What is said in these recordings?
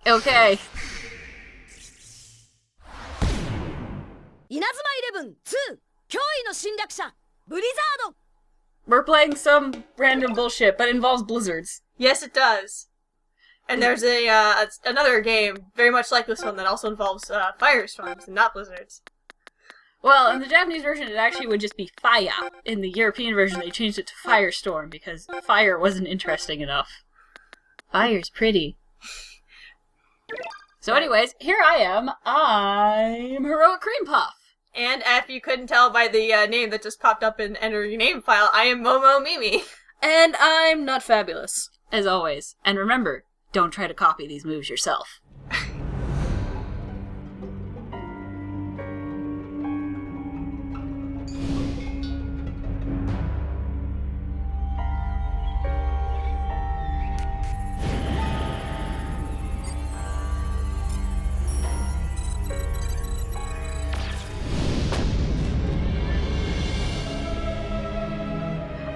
Okay. Inazuma 11 2 脅威の侵略者ブリザード We're playing some random bullshit, but it involves blizzards. Yes, it does. And there's another game very much like this one that also involves firestorms and not blizzards. Well, in the Japanese version, it actually would just be fire. In the European version, they changed it to firestorm because fire wasn't interesting enough. Fire's pretty. So anyways, here I am. I'm Heroic Cream Puff. And if you couldn't tell by the name that just popped up in Enter Your Name file, I am Momo Mimi. And I'm Not Fabulous, as always. And remember, don't try to copy these moves yourself.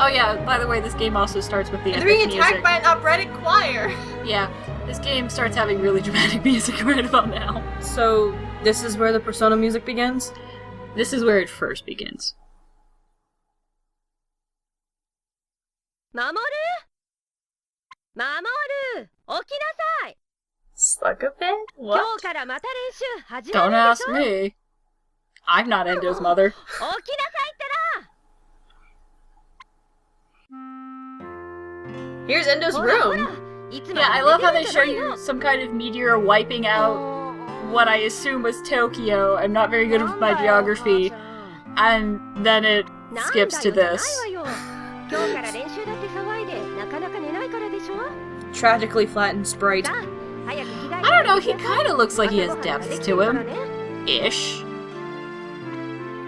Oh yeah, by the way, this game also starts with the epic music. They're being attacked by an operatic choir! Yeah, this game starts having really dramatic music right about now. So, this is where the Persona music begins? This is where it first begins. Mamoru! Mamoru! 起きなさい! Slug a bit? What? 今日からまた練習始ま Don't るで ask しょ me. I'm not Endo's mother. 起きなさいってら Here's Endo's ほらほ room. らいつまで Yeah, I も love 寝 how て they るんじ show ゃないの you some kind of meteor wiping out what I assume was Tokyo. I'm not very good with my geography. And then it skips to なんだよ this. じゃないわよ今日から練習だって騒いでなかなか寝ないからでしょ Tragically flattened sprite. さあ早く着替え I て don't know, he kind of looks like he has 朝ごはんがで depth きて to るから him. ね Ish.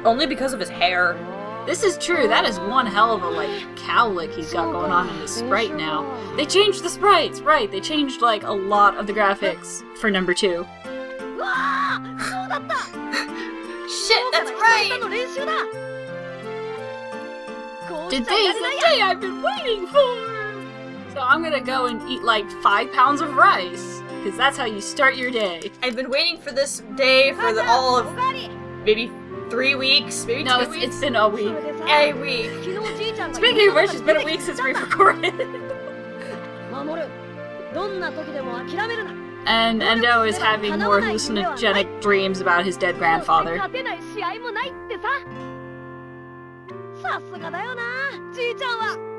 Only because of his hair. This is true, that is one hell of a, like, cowlick he's got going on in his sprite now. They changed the sprites, right, they changed, like, a lot of the graphics for number 2. うわーそうだった Shit, 今 that's 日から久々 right! の練習だこうし Today's ちゃやれない the day I've been waiting for! So I'm gonna go and eat, like, 5 pounds of rice, because that's how you start your day. I've been waiting for this day for all of おかわり maybe 3 weeks, maybe No, 2 weeks. it's been a そ week. れでさ A week. 昨日おじいちゃんが Speaking of which, it's been a week since we've recorded. 守るどんな時でも諦めるな And Endo is having more hallucinogenic dreams about his dead grandfather. 勝てない試合もないってささすがだよなじいちゃんは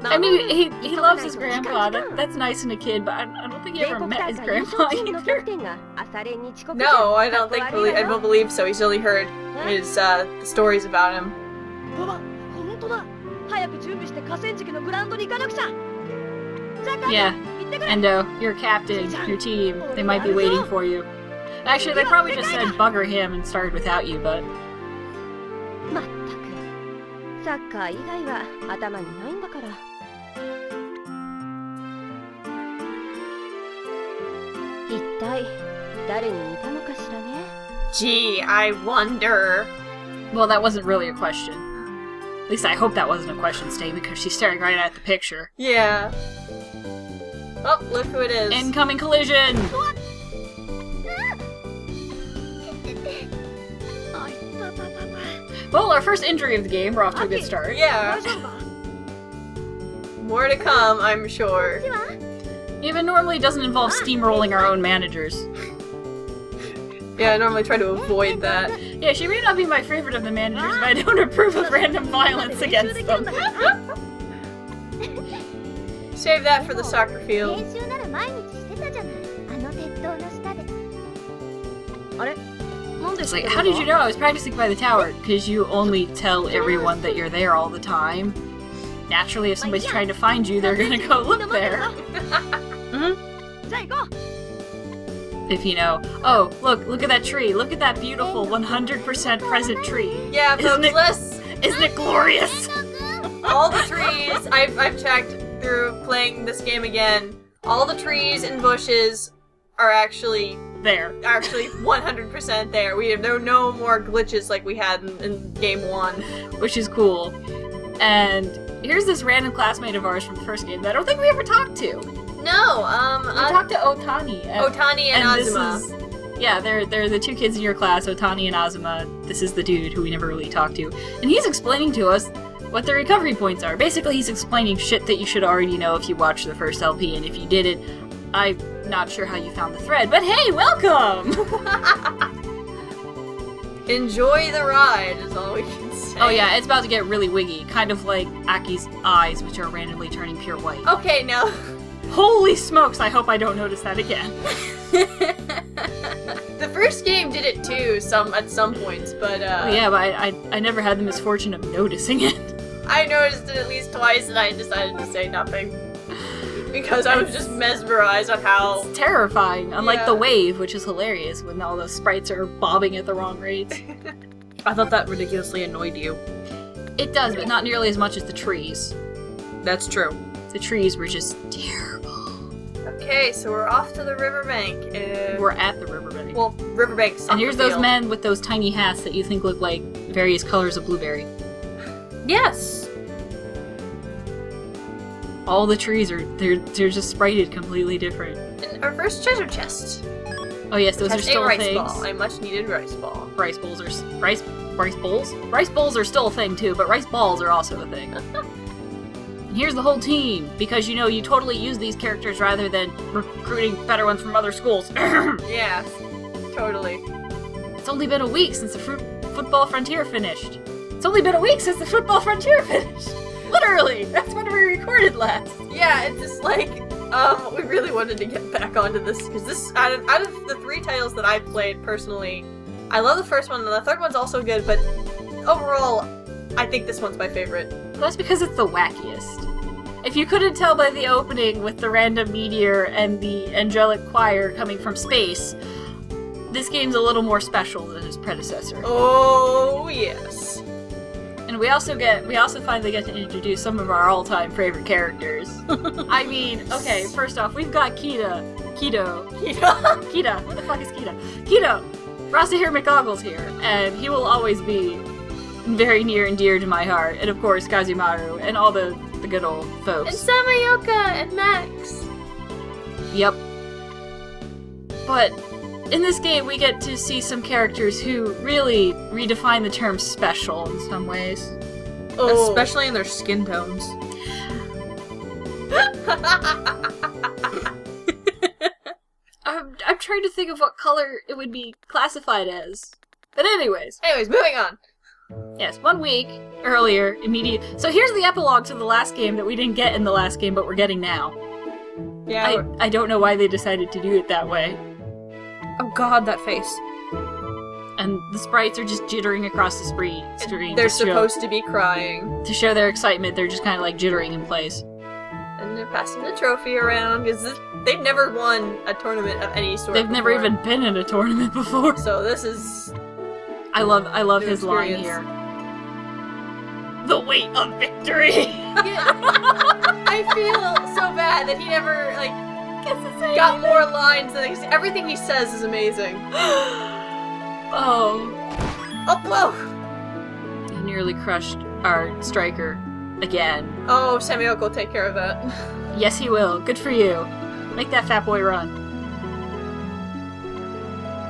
I mean, he loves his grandpa. That's nice in a kid, but I don't think he ever met his grandpa either. No, I don't think I don't believe so. He's only heard his the stories about him. 本当だ早く準備して河川敷のグラウンドに行かなくちゃじゃあ Yeah, 行ってくれ Endo, your captain, your team, they might be waiting for you. Actually, they probably just said bugger him and started without you, but... まったくサッカー以外は頭にないんだから。一体誰に似たのかしらね。 Gee, I wonder. Well, that wasn't really a question. At least I hope that wasn't a question statement, because she's staring right at the picture. Yeah. Oh, look who it is. Incoming collision! Well, our first injury of the game, we're off to a good start. Yeah. More to come, I'm sure. Even normally doesn't involve steamrolling our own managers. Yeah, I normally try to avoid that. Yeah, she may not be my favorite of the managers, but I don't approve of random violence against them. Save that for the soccer field. 練習なら毎日してたじゃない。あの鉄塔の下で。あれ？なんで It's like, how did you know I was practicing by the tower? Because you only tell everyone that you're there all the time. Naturally, if somebody's trying to find you, they're gonna go look there. If you know, oh, look at that tree. Look at that beautiful 100% present tree. Yeah, folks, Isn't it glorious? all the trees, I've checked through playing this game again. All the trees and bushes are actually There. 100% there. There are no more glitches like we had in game 1. Which is cool. And here's this random classmate of ours from the first game that I don't think we ever talked to. No, We talked to Otani. Otani and Inazuma. Yeah, they're the two kids in your class, Otani and Inazuma. This is the dude who we never really talked to. And he's explaining to us what the recovery points are. Basically, he's explaining shit that you should already know if you watched the first LP, and if you didn't, I'm not sure how you found the thread, but hey, welcome! Enjoy the ride is all we can say. Oh yeah, it's about to get really wiggy, kind of like Aki's eyes, which are randomly turning pure white. Okay, now... Holy smokes, I hope I don't notice that again. The first game did it too, at some points, but Yeah, but I never had the misfortune of noticing it. I noticed it at least twice and I decided to say nothing. Because I was just mesmerized on how... It's terrifying, unlike Yeah. the wave, which is hilarious when all those sprites are bobbing at the wrong rates. I thought that ridiculously annoyed you. It does, but not nearly as much as the trees. That's true. The trees were just terrible. Okay, so we're off to the riverbank. We're at the riverbank. Well, riverbank soccer And here's those field. men with those tiny hats that you think look like various colors of blueberry. Yes! All the trees they're just sprited completely different. And our first treasure chest. Oh yes, those are Catch still a rice things. ball. A much needed rice ball. Rice bowls are rice bowls? Rice bowls are still a thing too, but rice balls are also a thing. And here's the whole team, because you know you totally use these characters rather than recruiting better ones from other schools. Yeah, totally. It's only been a week since the football frontier finished. It's only been a week since the football frontier finished. Literally, that's when we recorded last. Yeah, it's just like, we really wanted to get back onto this, because this, out of the 3 titles that I've played personally, I love the first one, and the third one's also good, but overall, I think this one's my favorite. That's because it's the wackiest. If you couldn't tell by the opening with the random meteor and the angelic choir coming from space, this game's a little more special than its predecessor. Oh, yes. And we also finally get to introduce some of our all-time favorite characters. I mean, okay, first off, we've got Keto. What the fuck is Keto? Keto! Rosahir McGoggles here, and he will always be very near and dear to my heart. And of course, Kazumaru, and all the good old folks. And Samayoka and Max. Yep. But in this game, we get to see some characters who really redefine the term special in some ways. Oh. Especially in their skin tones. I'm trying to think of what color it would be classified as. But anyways, Moving on. yes, 1 week earlier, So here's the epilogue to the last game that we didn't get in the last game, but we're getting now. Yeah. I don't know why they decided to do it that way. Oh god, that face. And the sprites are just jittering across the screen. They're supposed to be crying. To show their excitement, they're just kind of like jittering in place. And they're passing the trophy around, because they've never won a tournament of any sort They've never before. even been in a tournament before. So this is... I love New his line experience. here. The weight of victory. I feel so bad that he never, like, got more lines than everything he says is amazing. Oh. Oh, whoa! He nearly crushed our striker again. Oh, Semiok will take care of that. Yes, he will. Good for you. Make that fat boy run.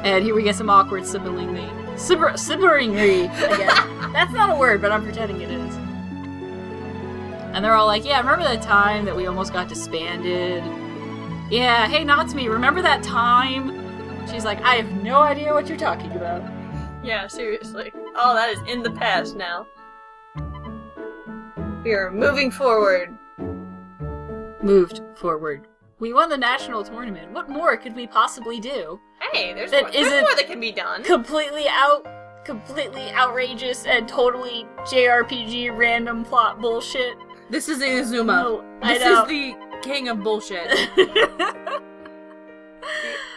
And here we get some awkward sibling-y again. That's not a word, but I'm pretending it is. And they're all like, yeah, remember that time that we almost got disbanded? Yeah, hey, Natsume, remember that time? She's like, I have no idea what you're talking about. Yeah, seriously. Oh, that is in the past now. We are moving forward. Moved forward. We won the national tournament. What more could we possibly do? Hey, there's That more that can be done. Completely outrageous and totally JRPG random plot bullshit. This is Inazuma. No, This is the king of bullshit.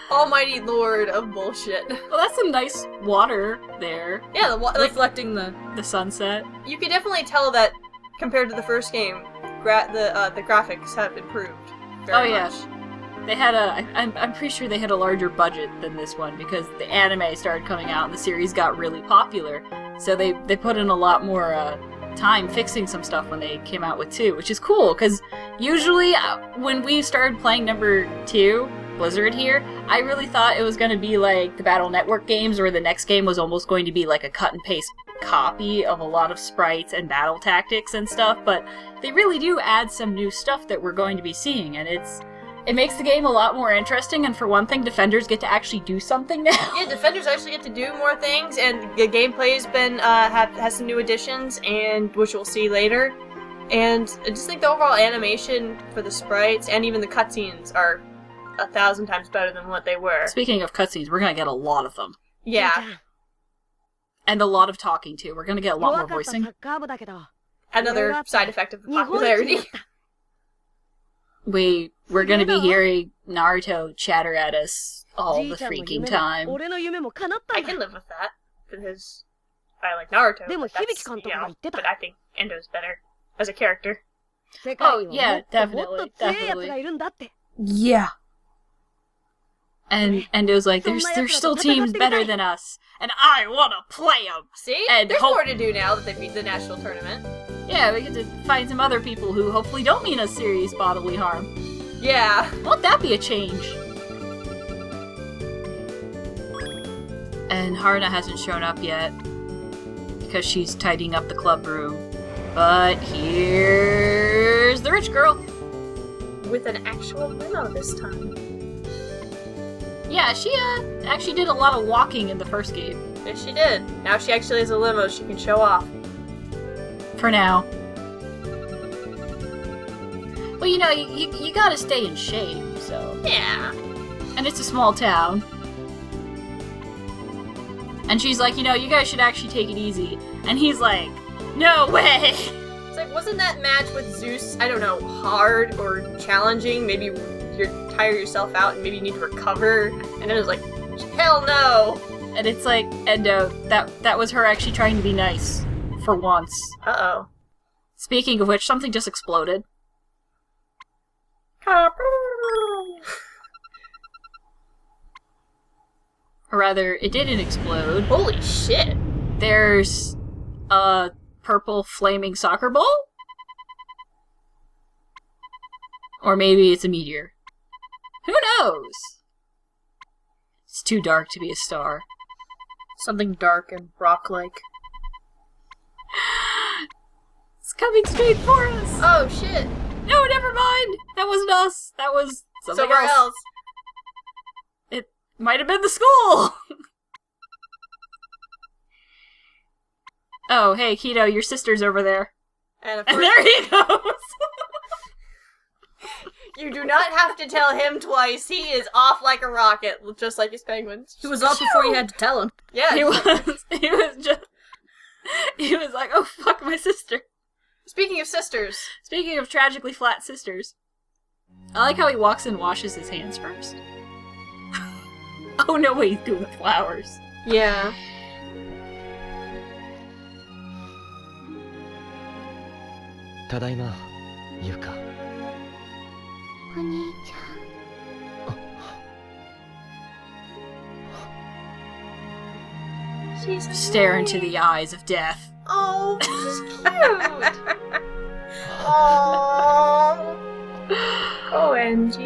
Almighty Lord of bullshit. Well, that's some nice water there. Yeah, like, Reflecting the... The sunset. you can definitely tell that compared to the first game, the graphics have improved. Very much. They had I'm pretty sure they had a larger budget than this one because the anime started coming out and the series got really popular. So they put in a lot more time fixing some stuff when they came out with 2, which is cool because usually when we started playing number 2, Blizzard here, I really thought it was going to be like the Battle Network games where the next game was almost going to be like a cut and paste copy of a lot of sprites and battle tactics and stuff, but they really do add some new stuff that we're going to be seeing, and it makes the game a lot more interesting, and for one thing, defenders get to actually do something now. Yeah, defenders actually get to do more things, and the gameplay's been has some new additions, and which we'll see later. And I just think the overall animation for the sprites and even the cutscenes are 1,000 times better than what they were. Speaking of cutscenes, we're gonna get a lot of them. Yeah, And a lot of talking too. We're gonna get a lot more voicing. another side effect of the popularity. We're gonna be hearing Naruto chatter at us all the freaking time. I can live with that because I like Naruto. But I think Endo's better as a character. Oh yeah, definitely. Yeah. And it was like, there's still teams better than us, and I want to play them. See? And there's more to do now that they beat the national tournament. Yeah, we get to find some other people who hopefully don't mean us serious bodily harm. Yeah. Won't that be a change? And Haruna hasn't shown up yet, because she's tidying up the club room. But here's the rich girl. With an actual limo this time. Yeah, she actually did a lot of walking in the first game. Yes, she did. Now she actually has a limo she can show off. For now. Well, you know, you gotta stay in shape, so... Yeah. And it's a small town. And she's like, you know, you guys should actually take it easy. And he's like, no way! It's like, wasn't that match with Zeus, I don't know, hard or challenging? Maybe you tire yourself out and maybe you need to recover? And then it was like, hell no! And it's like, Endo, that was her actually trying to be nice. For once. Uh-oh. Speaking of which, something just exploded. Or rather, it didn't explode. Holy shit! There's a purple flaming soccer ball? Or maybe it's a meteor. Who knows? It's too dark to be a star. Something dark and rock-like. It's coming straight for us! Oh shit! No, never mind! That wasn't us! That was somewhere else. It might have been the school! Oh, hey, Keto, your sister's over there. And And there he goes! You do not have to tell him twice. He is off like a rocket, just like his penguins. He was off before you had to tell him. Yeah. He was like, oh fuck, my sister. Speaking of sisters. Speaking of tragically flat sisters. I like how he walks and washes his hands first. Oh no, wait, he's doing the flowers. Yeah. ただいま、ゆか。お兄ちゃん。 Stare into the eyes of death. Oh, she's cute. Oh, OMG.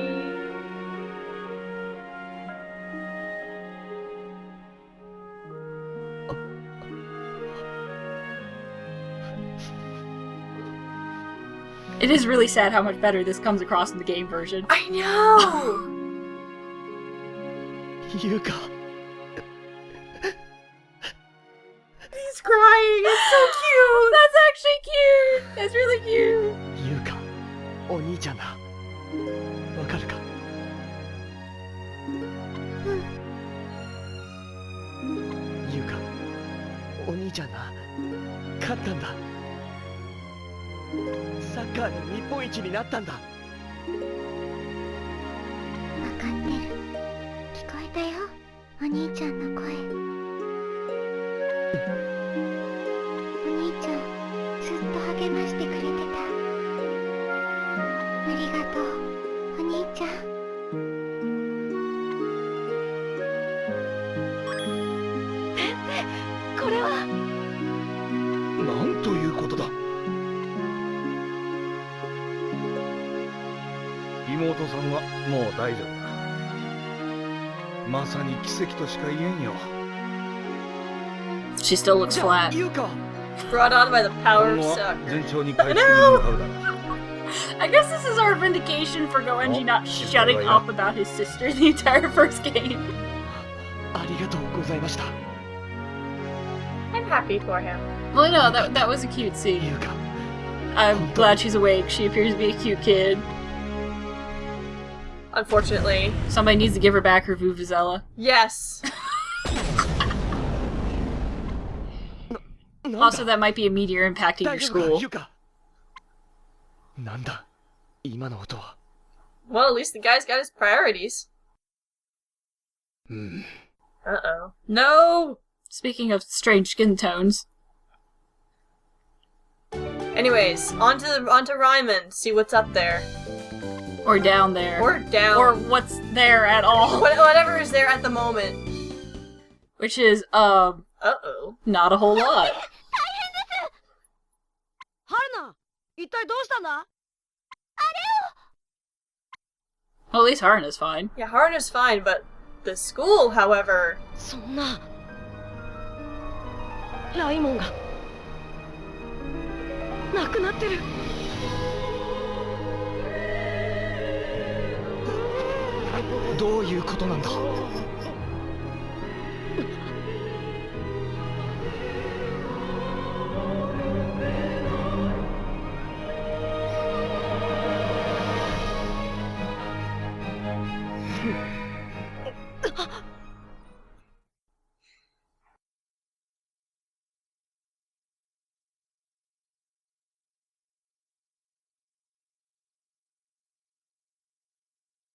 It is really sad how much better this comes across in the game version. I know. ゆか。 He's crying. It's so cute. That's actually cute. That's really cute. ゆか、お兄ちゃんだ。わかるか？ゆか、お兄ちゃんな、勝ったんだ。サッカーで日本一になったんだ。わかってる。聞こえたよ、お兄ちゃんの声。お兄ちゃん、ずっと励ましてくれてた。ありがとう、お兄ちゃん。先生、これは。なんということだ。妹さんはもう大丈夫だ。まさに奇跡としか言えんよ。She still looks flat. ゆか。 Brought on by the power 今 of 後は suck. 順調に回復に向かうだろう。 I guess this is our vindication for Goenji not shutting up about his sister the entire first game. ありがとうございました。 I'm happy for him. Well, no, that was a cute scene. ゆか。 I'm glad she's awake. She appears to be a cute kid. Unfortunately. Somebody needs to give her back her Vuvuzela. Yes. Also, that might be a meteor impacting your school. ゆか。なんだ、今の音は。 Well, at least the guy's got his priorities. うん。 Uh-oh. No! Speaking of strange skin tones. Anyways, onto Ryman. See what's up there. Or down there. Or down. Or what's there at all. Whatever is there at the moment. Which is, Uh-oh. not a whole lot. 春菜、一体どうしたんだ？ Well, at least Haruna's fine. Yeah, Haruna's fine, but the school, however... そんな。ライモンが亡くなってる。どういうことなんだ。